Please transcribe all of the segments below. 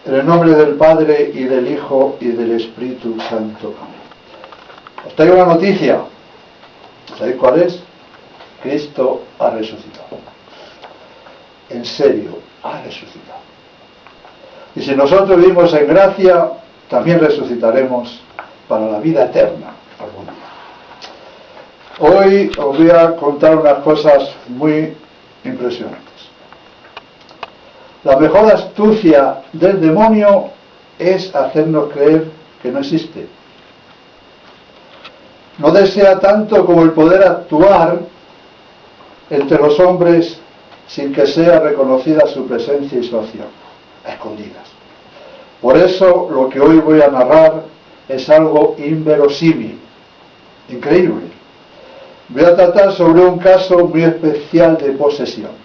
En el nombre del Padre, y del Hijo, y del Espíritu Santo. Amén. Os traigo una noticia. ¿Sabéis cuál es? Cristo ha resucitado. En serio, ha resucitado. Y si nosotros vivimos en gracia, también resucitaremos para la vida eterna algún día. Hoy os voy a contar unas cosas muy impresionantes. La mejor astucia del demonio es hacernos creer que no existe. No desea tanto como el poder actuar entre los hombres sin que sea reconocida su presencia y su acción, a escondidas. Por eso lo que hoy voy a narrar es algo inverosímil, increíble. Voy a tratar sobre un caso muy especial de posesión.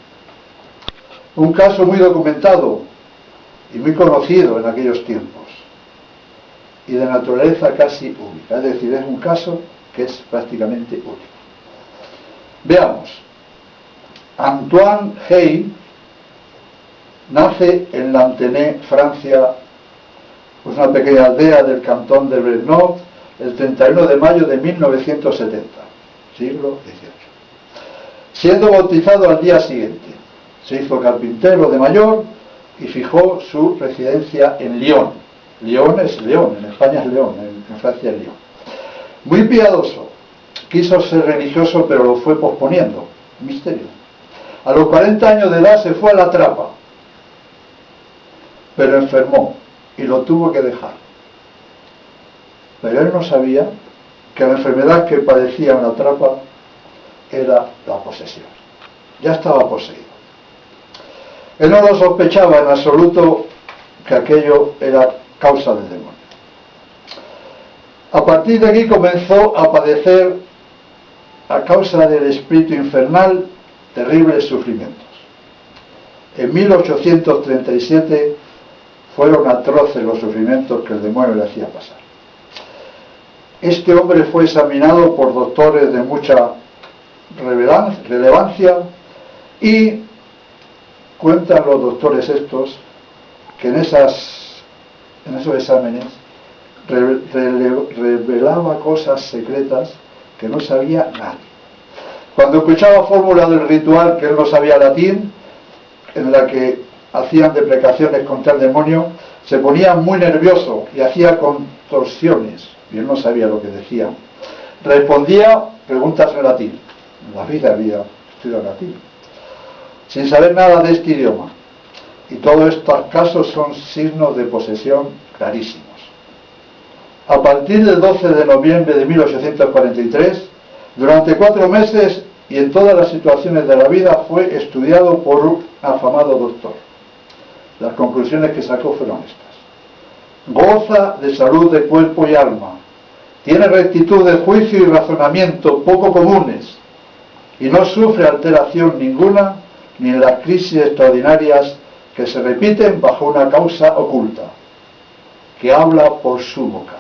Un caso muy documentado y muy conocido en aquellos tiempos, y de naturaleza casi única, es decir, es un caso que es prácticamente único. Veamos. Antoine Hey nace en Lanthenay, Francia, pues una pequeña aldea del cantón de Brennov, el 31 de mayo de 1970, siglo XVIII. Siendo bautizado al día siguiente, se hizo carpintero de mayor y fijó su residencia en Lyon. Lyon es León, en España es León, en Francia es Lyon. Muy piadoso, quiso ser religioso pero lo fue posponiendo, misterio. A los 40 años de edad se fue a la trapa, pero enfermó y lo tuvo que dejar. Pero él no sabía que la enfermedad que padecía en la trapa era la posesión. Ya estaba poseído. Él no lo sospechaba en absoluto que aquello era causa del demonio. A partir de aquí comenzó a padecer, a causa del espíritu infernal, terribles sufrimientos. En 1837 fueron atroces los sufrimientos que el demonio le hacía pasar. Este hombre fue examinado por doctores de mucha relevancia y cuentan los doctores estos que en esos exámenes revelaba cosas secretas que no sabía nadie. Cuando escuchaba fórmula del ritual que él no sabía latín, en la que hacían deprecaciones contra el demonio, se ponía muy nervioso y hacía contorsiones, y él no sabía lo que decía. Respondía preguntas en latín. En la vida había estudiado latín, sin saber nada de este idioma. Y todos estos casos son signos de posesión clarísimos. A partir del 12 de noviembre de 1843, durante 4 meses y en todas las situaciones de la vida, fue estudiado por un afamado doctor. Las conclusiones que sacó fueron estas: goza de salud de cuerpo y alma, tiene rectitud de juicio y razonamiento poco comunes, y no sufre alteración ninguna ni en las crisis extraordinarias que se repiten bajo una causa oculta, que habla por su boca.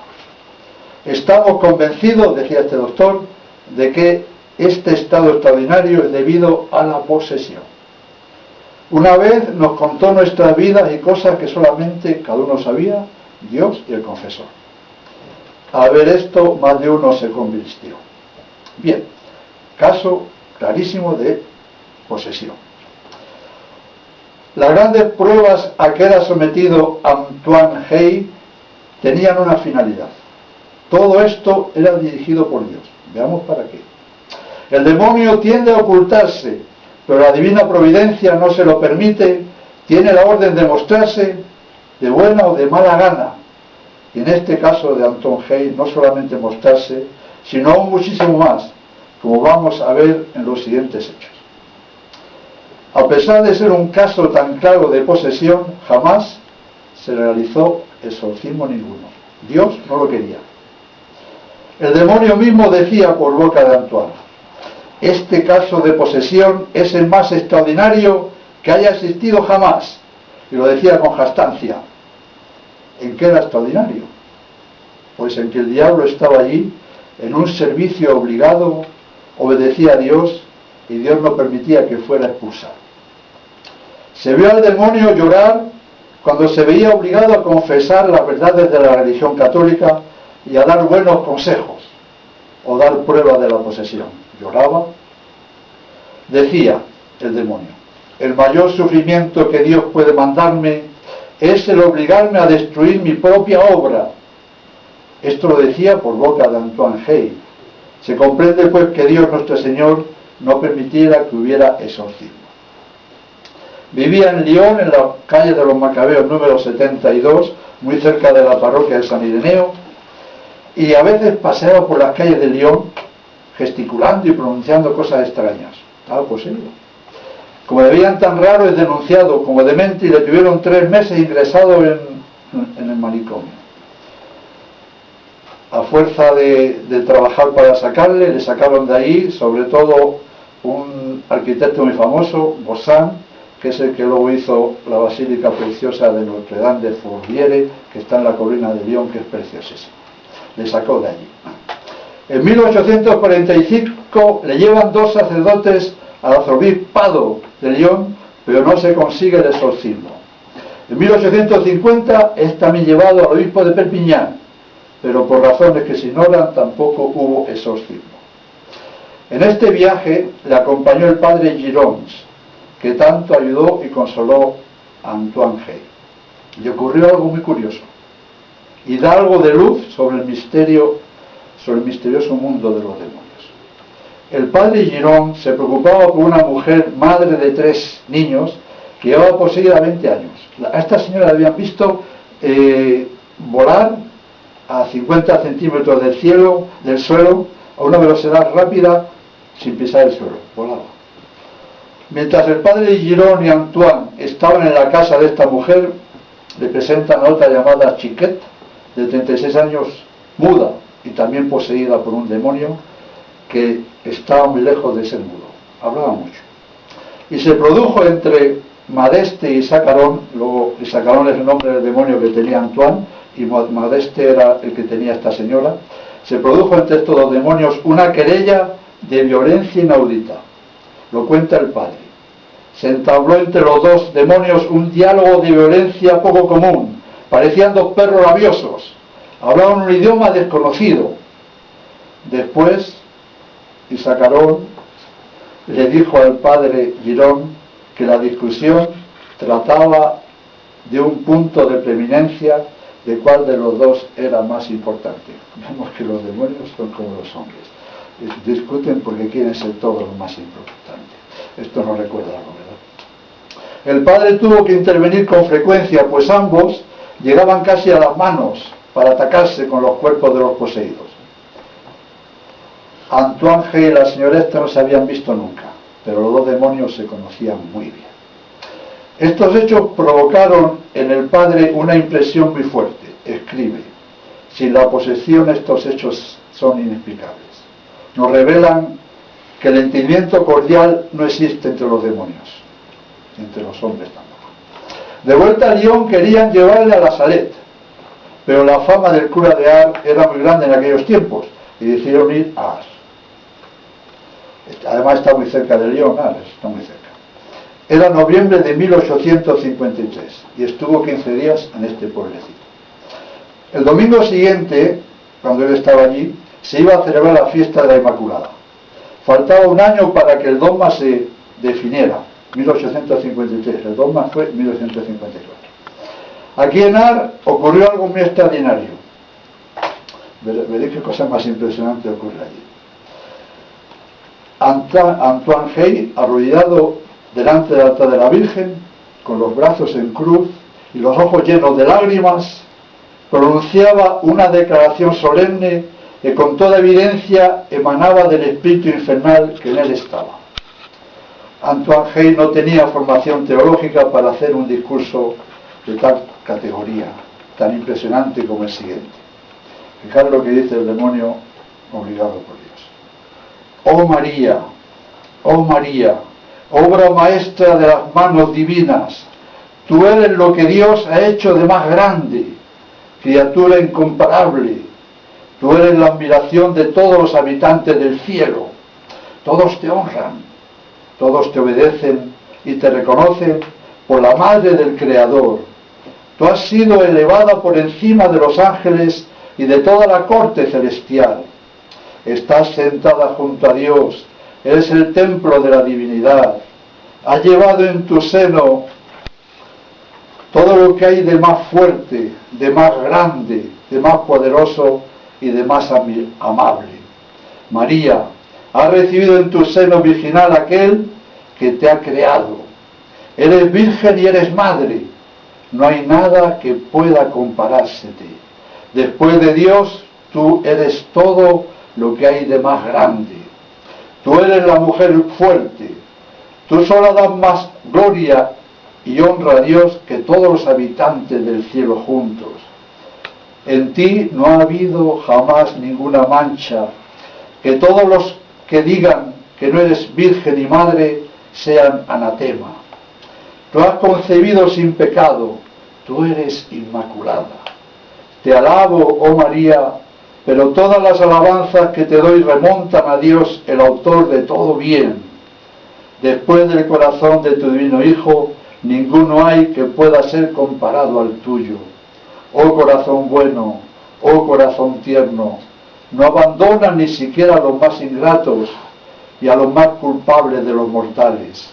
Estamos convencidos, decía este doctor, de que este estado extraordinario es debido a la posesión. Una vez nos contó nuestras vidas y cosas que solamente cada uno sabía, Dios y el confesor. A ver esto, más de uno se convirtió. Bien, caso clarísimo de posesión. Las grandes pruebas a que era sometido Antoine Hey tenían una finalidad. Todo esto era dirigido por Dios. Veamos para qué. El demonio tiende a ocultarse, pero la divina providencia no se lo permite. Tiene la orden de mostrarse de buena o de mala gana. Y en este caso de Antoine Hey, no solamente mostrarse, sino aún muchísimo más, como vamos a ver en los siguientes hechos. A pesar de ser un caso tan claro de posesión, jamás se realizó exorcismo ninguno. Dios no lo quería. El demonio mismo decía por boca de Antoine: este caso de posesión es el más extraordinario que haya existido jamás. Y lo decía con jactancia. ¿En qué era extraordinario? Pues en que el diablo estaba allí, en un servicio obligado, obedecía a Dios, y Dios no permitía que fuera expulsado. Se vio al demonio llorar cuando se veía obligado a confesar las verdades de la religión católica y a dar buenos consejos o dar prueba de la posesión. Lloraba. Decía el demonio: el mayor sufrimiento que Dios puede mandarme es el obligarme a destruir mi propia obra. Esto lo decía por boca de Antoine Hey. Se comprende pues que Dios nuestro Señor no permitiera que hubiera exorcismo. Vivía en Lyon, en la calle de los Macabeos número 72, muy cerca de la parroquia de San Ireneo, y a veces paseaba por las calles de Lyon gesticulando y pronunciando cosas extrañas. Estaba poseído. Como le veían tan raro, es denunciado como demente y le tuvieron 3 meses ingresado en el manicomio. A fuerza de trabajar para sacarle, le sacaron de ahí, sobre todo un arquitecto muy famoso, Bossan, que es el que luego hizo la basílica preciosa de Notre Dame de Fourvière, que está en la colina de Lyon, que es preciosísima. Le sacó de allí. En 1845 le llevan 2 sacerdotes al arzobispado de Lyon, pero no se consigue el exorcismo. En 1850 es también llevado al obispo de Perpiñán, pero por razones que se ignoran tampoco hubo exorcismo. En este viaje le acompañó el padre Girons, que tanto ayudó y consoló a Antoine Hey. Y ocurrió algo muy curioso, y da algo de luz sobre el misterioso mundo de los demonios. El padre Girón se preocupaba por una mujer, madre de 3 niños, que llevaba poseída 20 años. A esta señora la habían visto volar a 50 centímetros del suelo, a una velocidad rápida, sin pisar el suelo, volaba. Mientras el padre Girón y Antoine estaban en la casa de esta mujer, le presentan a otra llamada Chiquette, de 36 años, muda y también poseída por un demonio, que estaba muy lejos de ser mudo, hablaba mucho. Y se produjo entre Madeste y Sacarón, luego Sacarón es el nombre del demonio que tenía Antoine, y Madeste era el que tenía esta señora. Se produjo entre estos 2 demonios una querella de violencia inaudita. Lo cuenta el padre. Se entabló entre los 2 demonios un diálogo de violencia poco común. Parecían 2 perros rabiosos. Hablaban un idioma desconocido. Después, Isacarón le dijo al padre Girón que la discusión trataba de un punto de preeminencia de cuál de los 2 era más importante. Vemos que los demonios son como los hombres. Discuten porque quieren ser todos los más importantes. Esto no recuerda algo, ¿verdad? El padre tuvo que intervenir con frecuencia, pues ambos llegaban casi a las manos para atacarse con los cuerpos de los poseídos. Antoine Hey y la señora esta no se habían visto nunca, pero los 2 demonios se conocían muy bien. Estos hechos provocaron en el padre una impresión muy fuerte. Escribe: sin la posesión estos hechos son inexplicables. Nos revelan que el entendimiento cordial no existe entre los demonios, entre los hombres tampoco. De vuelta a Lyon querían llevarle a la Salette, pero la fama del cura de Ars era muy grande en aquellos tiempos y decidieron ir a Ars. Además está muy cerca de Lyon, Ars está muy cerca. Era noviembre de 1853 y estuvo 15 días en este pueblecito. El domingo siguiente, cuando él estaba allí, se iba a celebrar la fiesta de la Inmaculada. Faltaba un año para que el dogma se definiera, 1853, el dogma fue 1854. Aquí en Ars ocurrió algo muy extraordinario. Veréis qué cosa más impresionante ocurre allí. Antoine Hey, arrodillado delante del altar de la Virgen, con los brazos en cruz y los ojos llenos de lágrimas, pronunciaba una declaración solemne que con toda evidencia emanaba del espíritu infernal que en él estaba. Antoine Hey no tenía formación teológica para hacer un discurso de tal categoría, tan impresionante como el siguiente. Fijaros lo que dice el demonio obligado por Dios. Oh María, obra maestra de las manos divinas, tú eres lo que Dios ha hecho de más grande, criatura incomparable, tú eres la admiración de todos los habitantes del cielo, todos te honran, todos te obedecen y te reconocen por la madre del Creador, Tú has sido elevada por encima de los ángeles y de toda la corte celestial. Estás sentada junto a Dios, eres el templo de la divinidad. Has llevado en tu seno todo lo que hay de más fuerte, de más grande, de más poderoso y de más amable. María, has recibido en tu seno virginal aquel que te ha creado. Eres virgen y eres madre. No hay nada que pueda comparársete. Después de Dios, tú eres todo lo que hay de más grande. Tú eres la mujer fuerte. Tú sola das más gloria y honra a Dios que todos los habitantes del cielo juntos. En ti no ha habido jamás ninguna mancha. Que todos los que digan que no eres virgen y madre sean anatema. Tú has concebido sin pecado, tú eres inmaculada. Te alabo, oh María, pero todas las alabanzas que te doy remontan a Dios, el autor de todo bien. Después del corazón de tu divino Hijo, ninguno hay que pueda ser comparado al tuyo. Oh corazón bueno, oh corazón tierno, no abandonas ni siquiera a los más ingratos y a los más culpables de los mortales.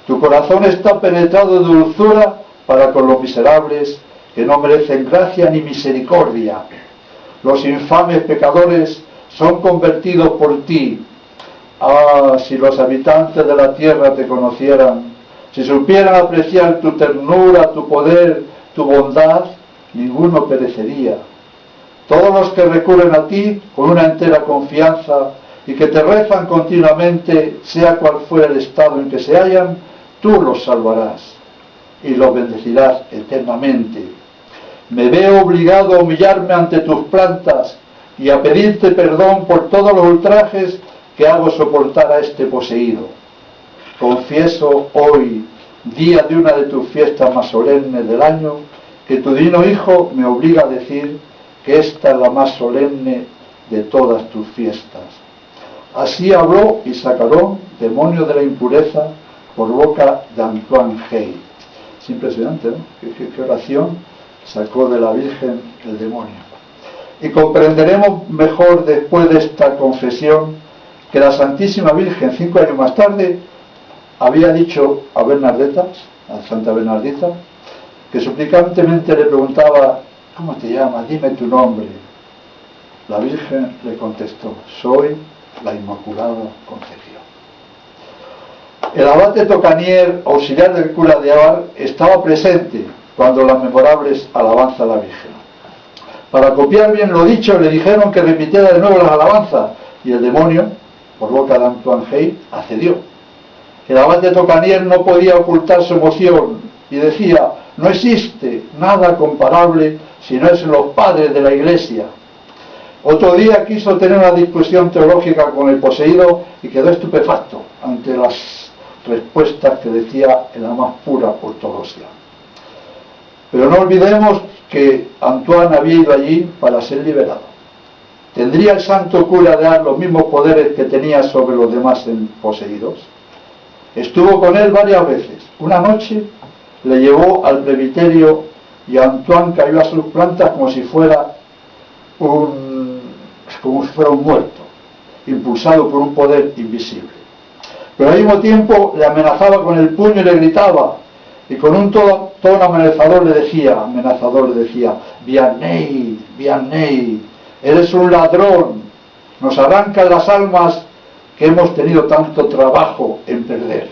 Tu corazón está penetrado de dulzura para con los miserables que no merecen gracia ni misericordia. Los infames pecadores son convertidos por ti. Ah, si los habitantes de la tierra te conocieran, si supieran apreciar tu ternura, tu poder, tu bondad, ninguno perecería. Todos los que recurren a ti con una entera confianza y que te rezan continuamente, sea cual fuera el estado en que se hallan, tú los salvarás y los bendecirás eternamente. Me veo obligado a humillarme ante tus plantas y a pedirte perdón por todos los ultrajes que hago soportar a este poseído. Confieso hoy, día de una de tus fiestas más solemnes del año, que tu divino Hijo me obliga a decir que esta es la más solemne de todas tus fiestas. Así habló Issacarón, demonio de la impureza, por boca de Antoine Hey. Es impresionante, ¿no? ¿Qué oración sacó de la Virgen el demonio? Y comprenderemos mejor después de esta confesión que la Santísima Virgen, 5 años más tarde, había dicho a Bernardeta, a Santa Bernardita, que suplicantemente le preguntaba: ¿cómo te llamas? Dime tu nombre. La Virgen le contestó: soy la Inmaculada Concepción. El abate Tocanier, auxiliar del cura de Abar, estaba presente cuando las memorables alabanzas a la Virgen. Para copiar bien lo dicho, le dijeron que repitiera de nuevo las alabanzas, y el demonio, por boca de Antoine Hey, accedió. El abate Tocanier no podía ocultar su emoción y decía: no existe nada comparable si no es los padres de la Iglesia. Otro día quiso tener una discusión teológica con el poseído y quedó estupefacto ante las respuestas que decía en la más pura ortodoxia. Pero no olvidemos que Antoine había ido allí para ser liberado. ¿Tendría el santo cura de Ars los mismos poderes que tenía sobre los demás poseídos? Estuvo con él varias veces. Una noche le llevó al presbiterio y Antoine cayó a sus plantas como si fuera un muerto, impulsado por un poder invisible. Pero al mismo tiempo le amenazaba con el puño y le gritaba, y con un tono amenazador le decía: Vianney, Vianney, eres un ladrón, nos arrancan las almas que hemos tenido tanto trabajo en perder.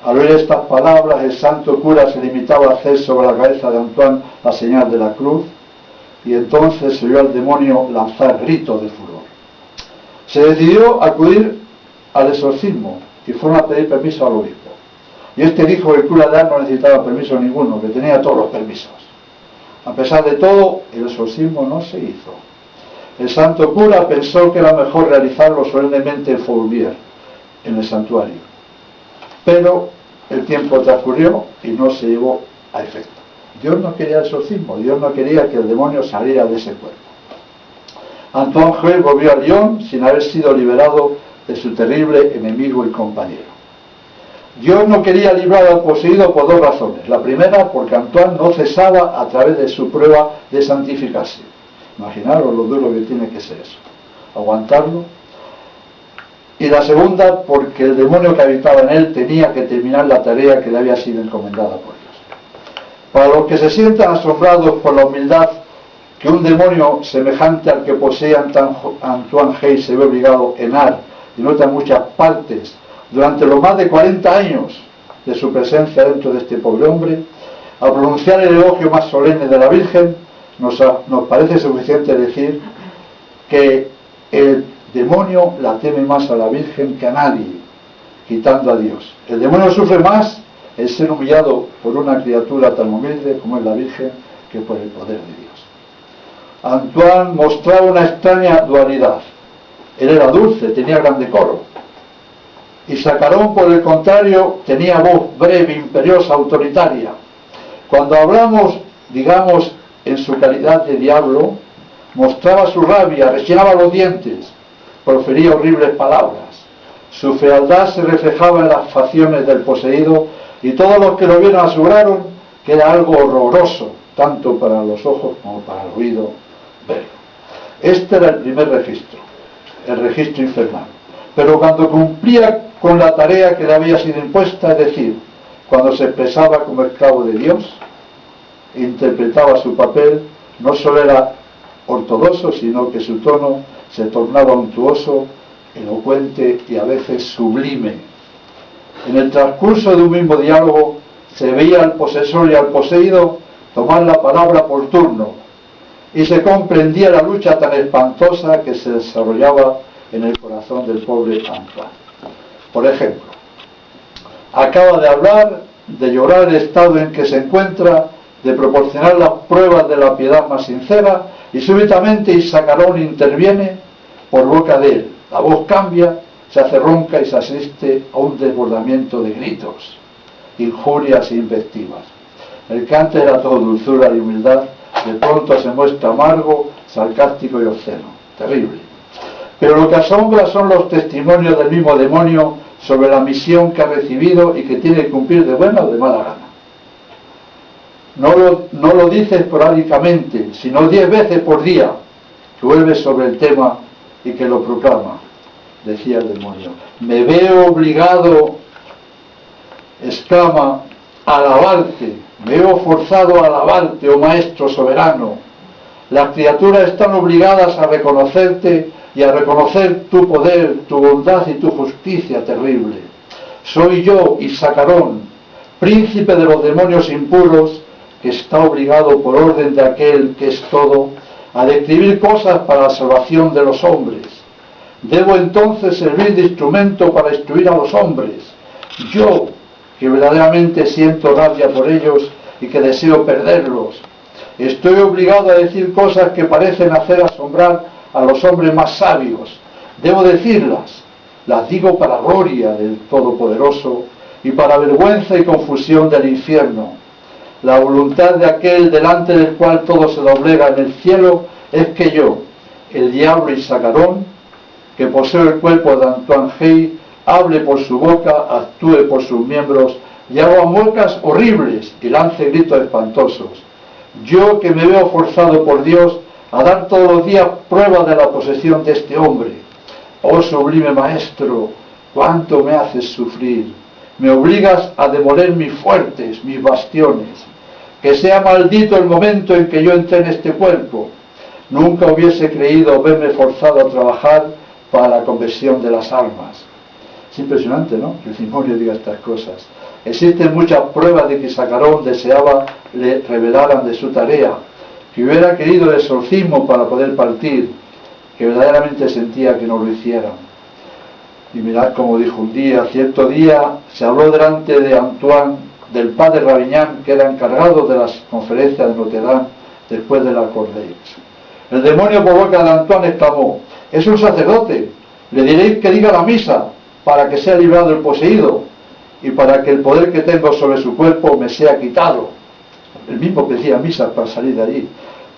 Al oír estas palabras, el santo cura se limitaba a hacer sobre la cabeza de Antoine la señal de la cruz, y entonces se oyó al demonio lanzar gritos de furor. Se decidió acudir al exorcismo y fueron a pedir permiso al obispo. Y este dijo que el cura de Ars no necesitaba permiso ninguno, que tenía todos los permisos. A pesar de todo, el exorcismo no se hizo. El santo cura pensó que era mejor realizarlo solemnemente en Fourvière, en el santuario. Pero el tiempo transcurrió y no se llevó a efecto. Dios no quería el exorcismo, Dios no quería que el demonio saliera de ese cuerpo. Antoine Hey volvió a Lyon sin haber sido liberado de su terrible enemigo y compañero. Dios no quería librar al poseído por dos razones. La primera, porque Antoine no cesaba a través de su prueba de santificarse. Imaginaros lo duro que tiene que ser eso, aguantarlo. Y la segunda, porque el demonio que habitaba en él tenía que terminar la tarea que le había sido encomendada por Dios. Para los que se sientan asombrados por la humildad que un demonio semejante al que posee Antoine Hey se ve obligado en Ar y en otras muchas partes durante los más de 40 años de su presencia dentro de este pobre hombre, al pronunciar el elogio más solemne de la Virgen, nos parece suficiente decir que el demonio la teme más a la Virgen que a nadie, quitando a Dios. El demonio sufre más el ser humillado por una criatura tan humilde como es la Virgen que por el poder de Dios. Antoine mostraba una extraña dualidad. Él era dulce, tenía gran decoro. Y Sacarón, por el contrario, tenía voz breve, imperiosa, autoritaria. Cuando hablamos, digamos, en su calidad de diablo, mostraba su rabia, rechinaba los dientes, profería horribles palabras. Su fealdad se reflejaba en las facciones del poseído y todos los que lo vieron aseguraron que era algo horroroso, tanto para los ojos como para el oído verlo. Este era el primer registro, el registro infernal. Pero cuando cumplía con la tarea que le había sido impuesta, es decir, cuando se expresaba como esclavo de Dios, interpretaba su papel, no solo era ortodoxo, sino que su tono se tornaba untuoso, elocuente y a veces sublime. En el transcurso de un mismo diálogo se veía al posesor y al poseído tomar la palabra por turno y se comprendía la lucha tan espantosa que se desarrollaba en el corazón del pobre Antoine. Por ejemplo, acaba de hablar, de llorar el estado en que se encuentra, de proporcionar las pruebas de la piedad más sincera, y súbitamente Isacarón interviene por boca de él. La voz cambia, se hace ronca y se asiste a un desbordamiento de gritos, injurias e invectivas. El que antes era todo dulzura y humildad, de pronto se muestra amargo, sarcástico y obsceno. Terrible. Pero lo que asombra son los testimonios del mismo demonio sobre la misión que ha recibido y que tiene que cumplir de buena o de mala gana. No lo dice esporádicamente, sino 10 veces por día, que vuelve sobre el tema y que lo proclama. Decía el demonio: me veo obligado, exclama, a alabarte, me veo forzado a alabarte, oh Maestro soberano. Las criaturas están obligadas a reconocerte y a reconocer tu poder, tu bondad y tu justicia terrible. Soy yo, Isacarón, príncipe de los demonios impuros, que está obligado por orden de aquel que es todo, a describir cosas para la salvación de los hombres. Debo entonces servir de instrumento para instruir a los hombres. Yo, que verdaderamente siento rabia por ellos y que deseo perderlos, estoy obligado a decir cosas que parecen hacer asombrar a los hombres más sabios. Debo decirlas, las digo para gloria del Todopoderoso y para vergüenza y confusión del infierno. La voluntad de aquel delante del cual todo se doblega en el cielo es que yo, el diablo Isacarón, que poseo el cuerpo de Antoine Hey, hable por su boca, actúe por sus miembros y haga muecas horribles y lance gritos espantosos. Yo que me veo forzado por Dios a dar todos los días prueba de la posesión de este hombre. Oh sublime Maestro, cuánto me haces sufrir. Me obligas a demoler mis fuertes, mis bastiones. Que sea maldito el momento en que yo entré en este cuerpo. Nunca hubiese creído verme forzado a trabajar para la conversión de las almas. Es impresionante, ¿no?, que el demonio diga estas cosas. Existen muchas pruebas de que Sacarón deseaba le revelaran de su tarea, que hubiera querido el exorcismo para poder partir, que verdaderamente sentía que no lo hicieran. Y mirad como dijo un día: cierto día se habló delante de Antoine del padre Rabignan, que era encargado de las conferencias de Notre Dame después de la Cordeille. El demonio por boca de Antoine exclamó: es un sacerdote, le diréis que diga la misa para que sea librado el poseído y para que el poder que tengo sobre su cuerpo me sea quitado. El mismo que decía misa para salir de allí.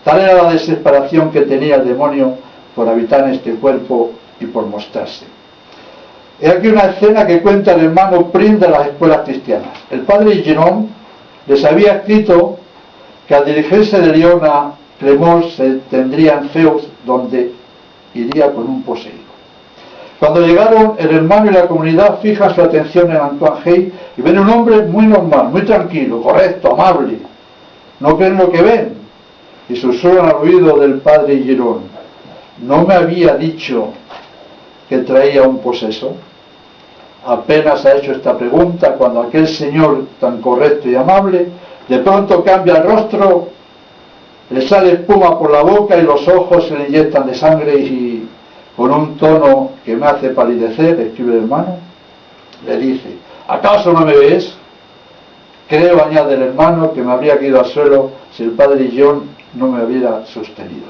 Tal era la desesperación que tenía el demonio por habitar en este cuerpo y por mostrarse. He aquí una escena que cuenta el hermano Prim de las escuelas cristianas. El padre Girón les había escrito que al dirigirse de Lyon a Clermont se tendría en Feus, donde iría con un poseído. Cuando llegaron, el hermano y la comunidad fijan su atención en Antoine Hey y ven un hombre muy normal, muy tranquilo, correcto, amable. No creen lo que ven y susurran al oído del padre Girón: ¿no me había dicho que traía un poseso? Apenas ha hecho esta pregunta cuando aquel señor tan correcto y amable de pronto cambia el rostro, le sale espuma por la boca y los ojos se le inyectan de sangre, y con un tono que me hace palidecer, escribe el hermano, le dice: ¿acaso no me ves? Creo, añade el hermano, que me habría caído al suelo si el padre John no me hubiera sostenido.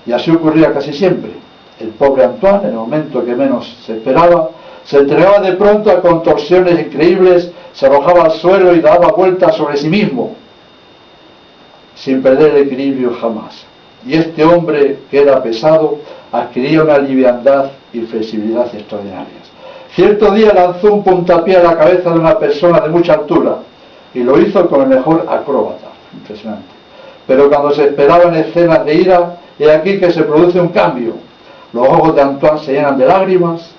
Y así ocurría casi siempre. El pobre Antoine, en el momento que menos se esperaba, se entregaba de pronto a contorsiones increíbles, se arrojaba al suelo y daba vueltas sobre sí mismo, sin perder el equilibrio jamás. Y este hombre, que era pesado, adquiría una liviandad y flexibilidad extraordinarias. Cierto día lanzó un puntapié a la cabeza de una persona de mucha altura, y lo hizo con el mejor acróbata. Impresionante. Pero cuando se esperaba en escenas de ira, he aquí que se produce un cambio. Los ojos de Antoine se llenan de lágrimas,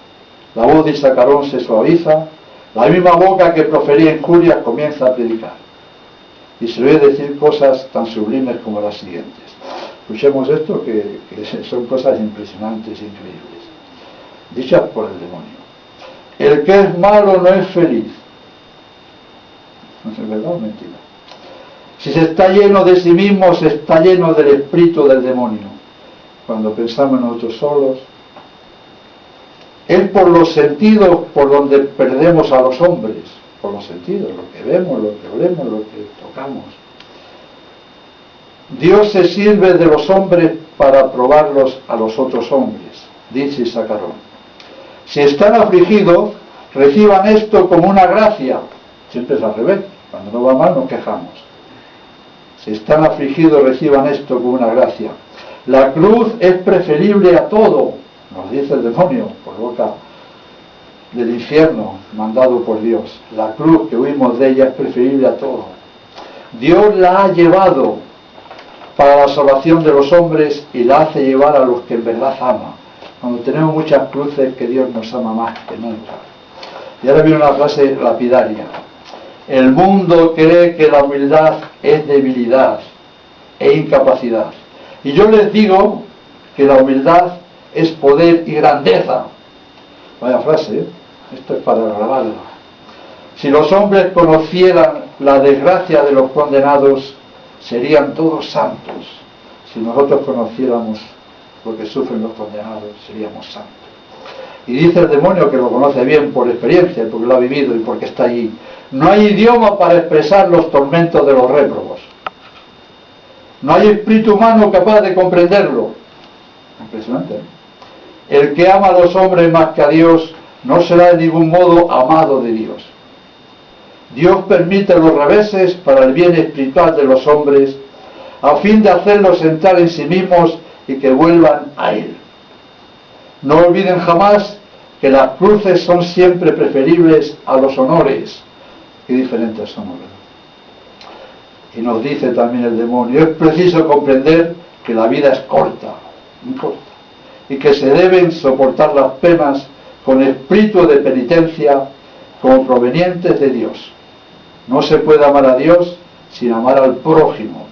la voz de Isacarón se suaviza, la misma boca que profería injurias comienza a predicar. Y se oye decir cosas tan sublimes como las siguientes. Escuchemos esto, que son cosas impresionantes e increíbles. Dichas por el demonio. El que es malo no es feliz. ¿No es verdad o mentira? Si se está lleno de sí mismo, se está lleno del espíritu del demonio. Cuando pensamos en nosotros solos, es por los sentidos por donde perdemos a los hombres. Por los sentidos, lo que vemos, lo que olemos, lo que tocamos. Dios se sirve de los hombres para probarlos a los otros hombres, dice Isacarón. Si están afligidos, reciban esto como una gracia. Siempre es al revés. Cuando no va mal nos quejamos. Si están afligidos, reciban esto como una gracia. La cruz es preferible a todo, nos dice el demonio por boca del infierno, mandado por Dios. La cruz, que huimos de ella, es preferible a todo. Dios la ha llevado para la salvación de los hombres y la hace llevar a los que en verdad ama. Cuando tenemos muchas cruces, que Dios nos ama más que nunca. Y ahora viene una frase lapidaria. El mundo cree que la humildad es debilidad e incapacidad. Y yo les digo que la humildad es poder y grandeza. Vaya frase, ¿eh? Esto es para grabarla. Si los hombres conocieran la desgracia de los condenados, serían todos santos. Si nosotros conociéramos lo que sufren los condenados, seríamos santos. Y dice el demonio, que lo conoce bien por experiencia, porque lo ha vivido y porque está allí: no hay idioma para expresar los tormentos de los réprobos. No hay espíritu humano capaz de comprenderlo. Impresionante, ¿eh? El que ama a los hombres más que a Dios no será de ningún modo amado de Dios. Dios permite los reveses para el bien espiritual de los hombres, a fin de hacerlos entrar en sí mismos y que vuelvan a Él. No olviden jamás que las cruces son siempre preferibles a los honores. Qué diferentes son, ¿verdad? Y nos dice también el demonio: es preciso comprender que la vida es corta, muy corta, y que se deben soportar las penas con espíritu de penitencia como provenientes de Dios. No se puede amar a Dios sin amar al prójimo.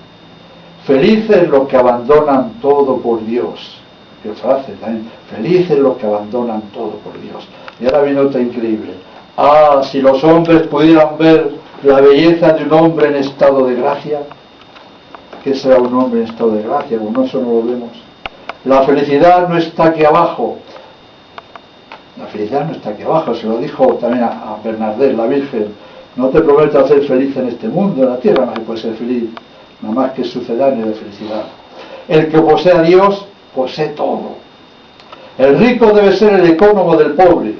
Felices los que abandonan todo por Dios. Qué frase también. Felices los que abandonan todo por Dios. Y ahora viene otra increíble. Ah, si los hombres pudieran ver la belleza de un hombre en estado de gracia. ¿Qué será un hombre en estado de gracia? Bueno, eso no lo vemos. La felicidad no está aquí abajo. La felicidad no está aquí abajo. Se lo dijo también a Bernadette, la Virgen. No te prometo ser feliz en este mundo, en la tierra no se puede ser feliz, nada más que sucedáneo de felicidad. El que posee a Dios, posee todo. El rico debe ser el ecónomo del pobre.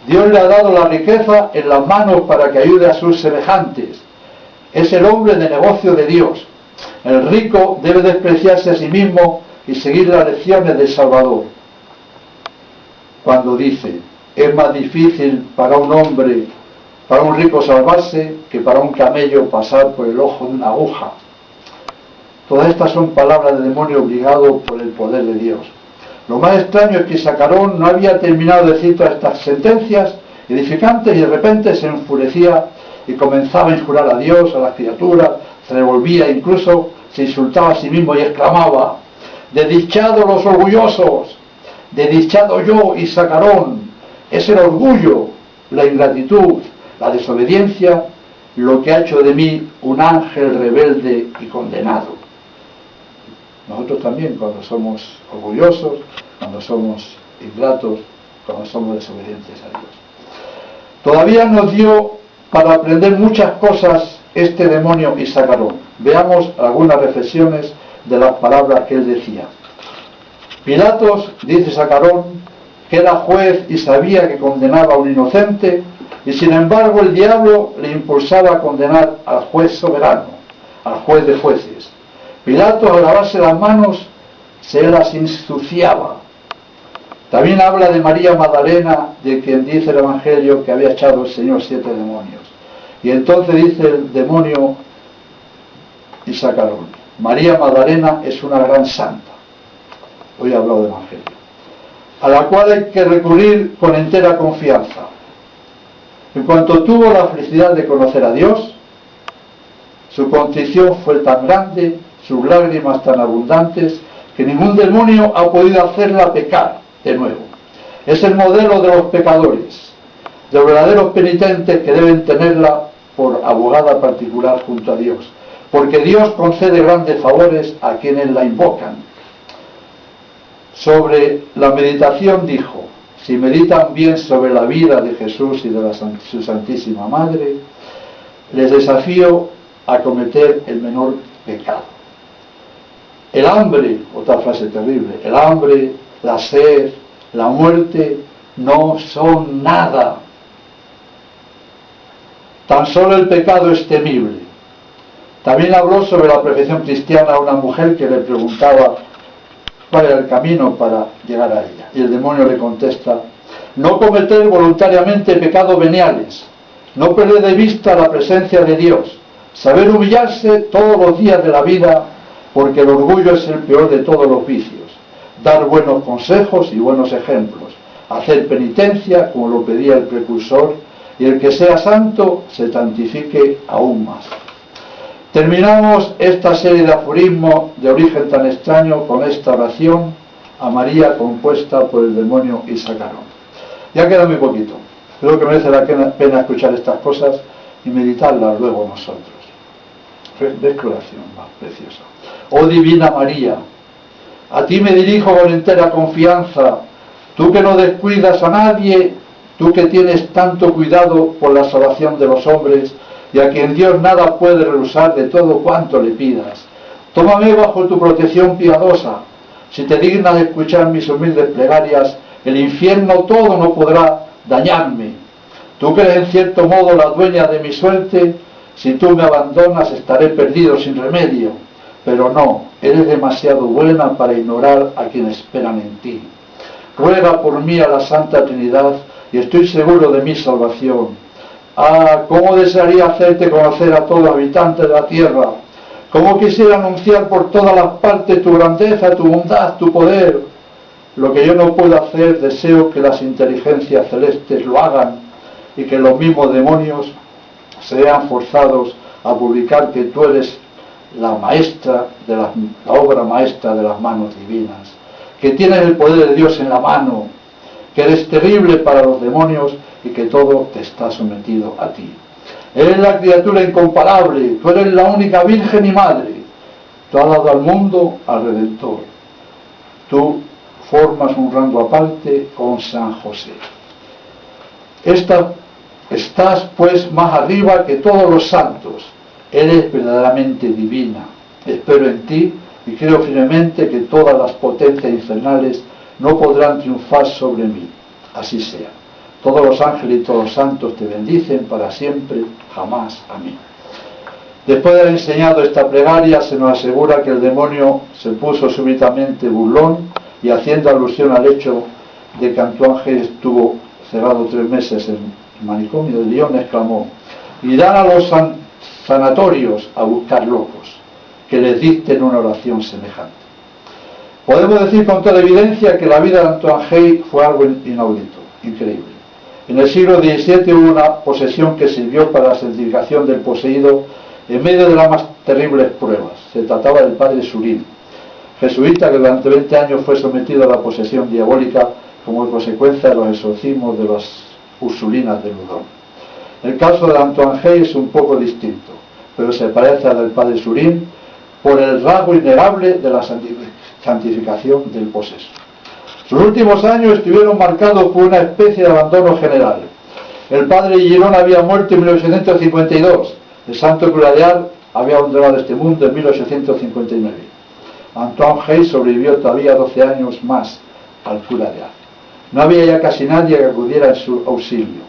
Dios le ha dado la riqueza en las manos para que ayude a sus semejantes. Es el hombre de negocio de Dios. El rico debe despreciarse a sí mismo y seguir las lecciones del Salvador, cuando dice: es más difícil para un hombre, para un rico salvarse, que para un camello pasar por el ojo de una aguja. Todas estas son palabras de demonio obligado por el poder de Dios. Lo más extraño es que Sacarón no había terminado de decir todas estas sentencias edificantes y de repente se enfurecía y comenzaba a injurar a Dios, a las criaturas, se revolvía, incluso se insultaba a sí mismo y exclamaba: «Desdichados los orgullosos, desdichado yo y Sacarón, es el orgullo, la ingratitud, la desobediencia, lo que ha hecho de mí un ángel rebelde y condenado». Nosotros también, cuando somos orgullosos, cuando somos ingratos, cuando somos desobedientes a Dios. Todavía nos dio para aprender muchas cosas este demonio Isacarón. Veamos algunas reflexiones de las palabras que él decía. Pilatos, dice Sacarón, que era juez y sabía que condenaba a un inocente, y sin embargo el diablo le impulsaba a condenar al juez soberano, al juez de jueces. Pilatos, al lavarse las manos, se las ensuciaba. También habla de María Magdalena, de quien dice el Evangelio que había echado el Señor 7 demonios. Y entonces dice el demonio Isacarón: María Magdalena es una gran santa. Hoy he hablado del Evangelio, a la cual hay que recurrir con entera confianza. En cuanto tuvo la felicidad de conocer a Dios, su contrición fue tan grande, sus lágrimas tan abundantes, que ningún demonio ha podido hacerla pecar de nuevo. Es el modelo de los pecadores, de los verdaderos penitentes, que deben tenerla por abogada particular junto a Dios, porque Dios concede grandes favores a quienes la invocan. Sobre la meditación dijo: si meditan bien sobre la vida de Jesús y de su Santísima Madre, les desafío a cometer el menor pecado. El hambre, otra frase terrible, el hambre, la sed, la muerte no son nada. Tan solo el pecado es temible. También habló sobre la perfección cristiana a una mujer que le preguntaba cuál era el camino para llegar a ella. Y el demonio le contesta: no cometer voluntariamente pecados veniales, no perder de vista la presencia de Dios, saber humillarse todos los días de la vida, porque el orgullo es el peor de todos los vicios, dar buenos consejos y buenos ejemplos, hacer penitencia como lo pedía el precursor, y el que sea santo se santifique aún más. Terminamos esta serie de aforismos de origen tan extraño con esta oración a María, compuesta por el demonio Isacarón. Ya queda muy poquito. Creo que merece la pena escuchar estas cosas y meditarlas luego nosotros. ¿Ves qué oración más preciosa? Oh Divina María, a ti me dirijo con entera confianza, tú que no descuidas a nadie, tú que tienes tanto cuidado por la salvación de los hombres, y a quien Dios nada puede rehusar de todo cuanto le pidas. Tómame bajo tu protección piadosa. Si te dignas de escuchar mis humildes plegarias, el infierno todo no podrá dañarme. Tú que eres en cierto modo la dueña de mi suerte, si tú me abandonas estaré perdido sin remedio. Pero no, eres demasiado buena para ignorar a quienes esperan en ti. Ruega por mí a la Santa Trinidad y estoy seguro de mi salvación. Ah, cómo desearía hacerte conocer a todos los habitantes de la tierra. Cómo quisiera anunciar por todas las partes tu grandeza, tu bondad, tu poder. Lo que yo no puedo hacer, deseo que las inteligencias celestes lo hagan y que los mismos demonios sean forzados a publicar que tú eres la maestra de la obra maestra de las manos divinas, que tienes el poder de Dios en la mano, que eres terrible para los demonios y que todo te está sometido a ti. Eres la criatura incomparable, tú eres la única Virgen y Madre. Tú has dado al mundo al Redentor. Tú formas un rango aparte con San José. Estás pues más arriba que todos los santos. Eres verdaderamente divina. Espero en ti y creo firmemente que todas las potencias infernales no podrán triunfar sobre mí. Así sea. Todos los ángeles y todos los santos te bendicen para siempre, jamás. Amén. Después de haber enseñado esta plegaria, se nos asegura que el demonio se puso súbitamente burlón y haciendo alusión al hecho de que tu ángel estuvo cerrado 3 meses en el manicomio de Lyon, exclamó: irán a los sanatorios a buscar locos que les dicten una oración semejante. Podemos decir con toda evidencia que la vida de Antoine Hey fue algo inaudito, increíble. En el siglo XVII hubo una posesión que sirvió para la santificación del poseído en medio de las más terribles pruebas. Se trataba del padre Surin, jesuita que durante 20 años fue sometido a la posesión diabólica como consecuencia de los exorcismos de las Ursulinas de Loudun. El caso de Antoine Hey es un poco distinto, pero se parece al del padre Surin por el rasgo innegable de la santificación del poseso. Sus últimos años estuvieron marcados por una especie de abandono general. El padre Girón había muerto en 1852, el santo cura de Ars había abandonado este mundo en 1859. Antoine Hey sobrevivió todavía 12 años más al cura de Ars. No había ya casi nadie que acudiera en su auxilio.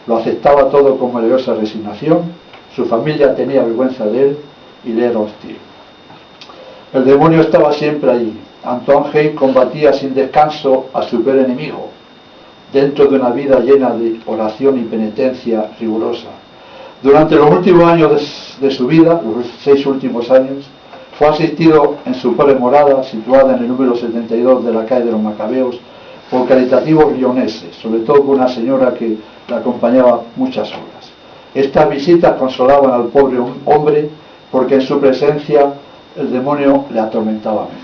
Lo aceptaba todo con maravillosa resignación, su familia tenía vergüenza de él y le era hostil. El demonio estaba siempre allí. Antoine Hey combatía sin descanso a su peor enemigo, dentro de una vida llena de oración y penitencia rigurosa. Durante los últimos años de su vida, los 6 últimos años, fue asistido en su pobre morada, situada en el número 72 de la calle de los Macabeos, por caritativos lioneses, sobre todo por una señora que le acompañaba muchas horas. Estas visitas consolaban al pobre hombre, porque en su presencia el demonio le atormentaba menos.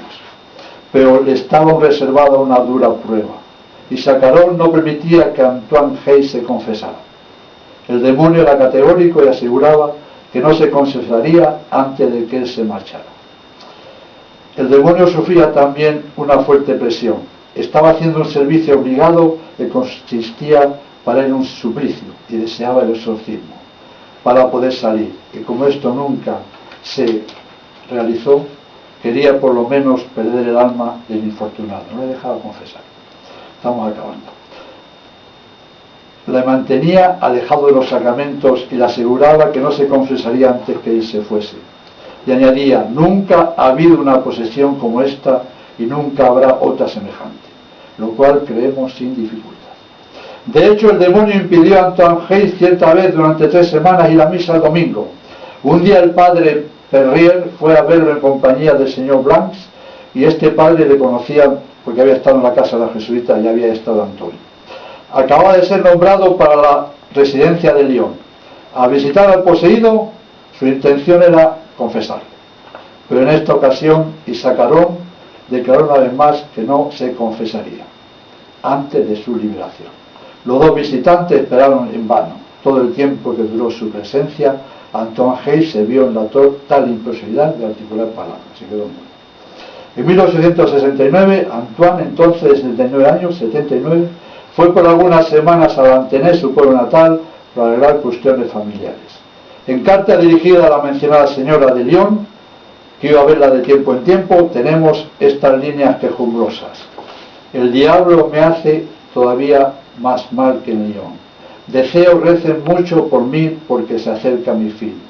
Pero le estaba reservada una dura prueba, y Sacarón no permitía que Antoine Hey se confesara. El demonio era categórico y aseguraba que no se confesaría antes de que él se marchara. El demonio sufría también una fuerte presión. Estaba haciendo un servicio obligado que consistía para él en un suplicio y deseaba el exorcismo para poder salir. Y como esto nunca se realizó, quería por lo menos perder el alma del infortunado. No le dejaba confesar. Estamos acabando. Le mantenía alejado de los sacramentos y le aseguraba que no se confesaría antes que él se fuese. Y añadía: nunca ha habido una posesión como esta y nunca habrá otra semejante, lo cual creemos sin dificultad. De hecho, el demonio impidió a Antoine Hey cierta vez durante 3 semanas ir a misa el domingo. Un día el padre Perrier fue a verlo en compañía del señor Blancs, y este padre le conocía porque había estado en la casa de la jesuita y había estado Antonio. Acababa de ser nombrado para la residencia de Lyon. Al visitar al poseído, su intención era confesarlo. Pero en esta ocasión, Sacarón declaró una vez más que no se confesaría antes de su liberación. Los 2 visitantes esperaron en vano. Todo el tiempo que duró su presencia, Antoine Hey se vio en la total imposibilidad de articular palabras. Se quedó mudo. En 1869, Antoine, entonces de 79 años, 79, fue por algunas semanas a Lantenay, su pueblo natal, para arreglar cuestiones familiares. En carta dirigida a la mencionada señora de Lyon, que iba a verla de tiempo en tiempo, tenemos estas líneas quejumbrosas: el diablo me hace todavía más mal que en Lyon. Deseo recen mucho por mí porque se acerca mi fin.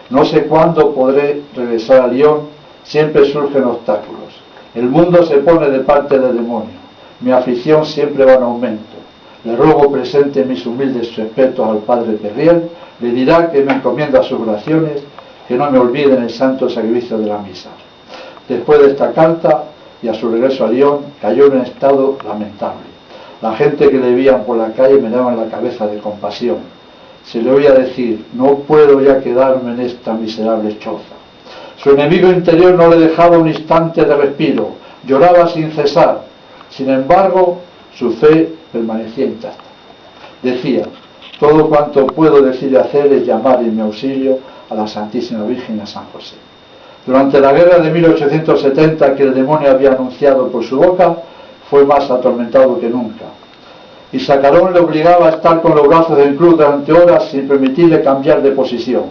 No sé cuándo podré regresar a Lyon, siempre surgen obstáculos. El mundo se pone de parte del demonio. Mi afición siempre va en aumento. Le ruego presente mis humildes respetos al padre Perrier. Le dirá que me encomienda a sus oraciones, que no me olviden el santo sacrificio de la misa. Después de esta carta y a su regreso a Lyon, cayó en un estado lamentable. La gente que le veían por la calle me daba en la cabeza de compasión. Se le oía decir: no puedo ya quedarme en esta miserable choza. Su enemigo interior no le dejaba un instante de respiro, lloraba sin cesar. Sin embargo, su fe permanecía intacta. Decía: todo cuanto puedo decir y hacer es llamar en mi auxilio a la Santísima Virgen y a San José. Durante la guerra de 1870, que el demonio había anunciado por su boca, fue más atormentado que nunca. Y Sacarón le obligaba a estar con los brazos en cruz durante horas sin permitirle cambiar de posición.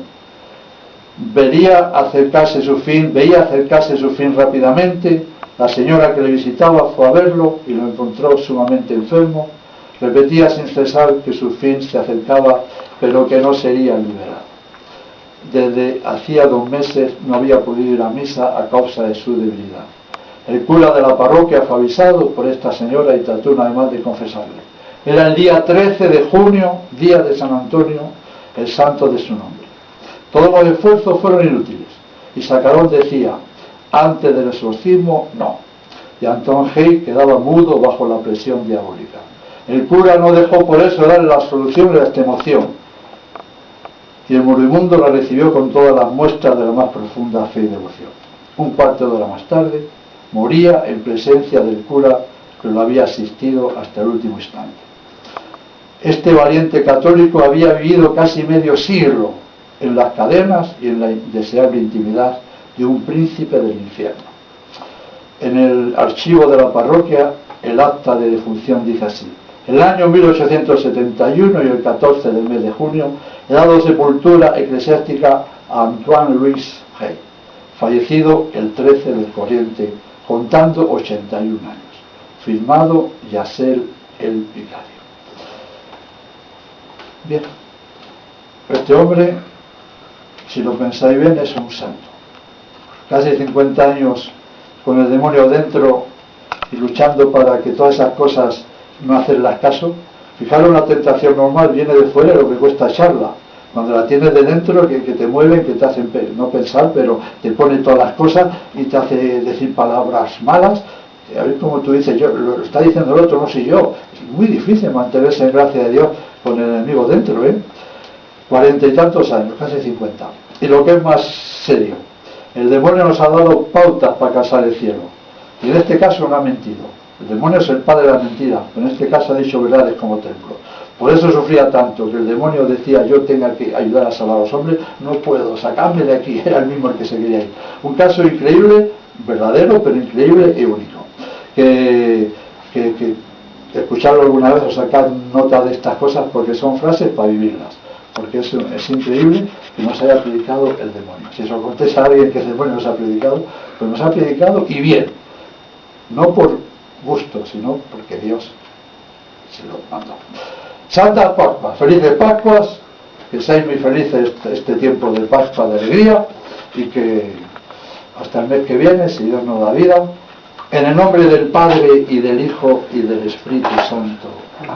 Veía acercarse su fin rápidamente. La señora que le visitaba fue a verlo y lo encontró sumamente enfermo. Repetía sin cesar que su fin se acercaba, pero que no sería liberado. Desde hacía 2 meses no había podido ir a misa a causa de su debilidad. El cura de la parroquia fue avisado por esta señora y trató una vez más de confesarle. Era el día 13 de junio, día de San Antonio, el santo de su nombre. Todos los esfuerzos fueron inútiles. Y Sacarón decía, antes del exorcismo, no. Y Antón Hey quedaba mudo bajo la presión diabólica. El cura no dejó por eso darle la solución a esta emoción. Y el moribundo la recibió con todas las muestras de la más profunda fe y devoción. Un cuarto de hora más tarde, moría en presencia del cura que lo había asistido hasta el último instante. Este valiente católico había vivido casi medio siglo en las cadenas y en la indeseable intimidad de un príncipe del infierno. En el archivo de la parroquia, el acta de defunción dice así: en el año 1871 y el 14 del mes de junio, he dado sepultura eclesiástica a Antoine Louis Hey, fallecido el 13 del corriente, contando 81 años. Firmado Yasel el Vicario. Bien, este hombre, si lo pensáis bien, es un santo. Casi 50 años con el demonio dentro y luchando para que todas esas cosas no hacerlas caso. Fijaros, una tentación normal viene de fuera, lo que cuesta echarla. Cuando la tienes de dentro, que te mueven, que te hacen no pensar, pero te pone todas las cosas y te hace decir palabras malas. A ver, como tú dices, yo lo está diciendo el otro, no soy yo. Es muy difícil mantenerse en gracia de Dios con el enemigo dentro, 40 y tantos años, casi 50. Y lo que es más serio, el demonio nos ha dado pautas para casar el cielo. Y en este caso no ha mentido. El demonio es el padre de la mentira, pero en este caso ha dicho verdades como templo. Por eso sufría tanto, que el demonio decía, yo tenga que ayudar a salvar a los hombres, no puedo, sacarme de aquí. Era el mismo el que se quería ir. Un caso increíble, verdadero, pero increíble y único. Que escucharlo alguna vez o sacar nota de estas cosas, porque son frases para vivirlas. Porque es increíble que nos haya predicado el demonio. Si eso contesta a alguien que el demonio nos ha predicado, pues nos ha predicado y bien. No por gusto, sino porque Dios se lo mandó. Santas Pascuas, felices Pascuas, que seáis muy felices este tiempo de Pascua, de alegría, y que hasta el mes que viene, si Dios nos da vida, en el nombre del Padre y del Hijo y del Espíritu Santo.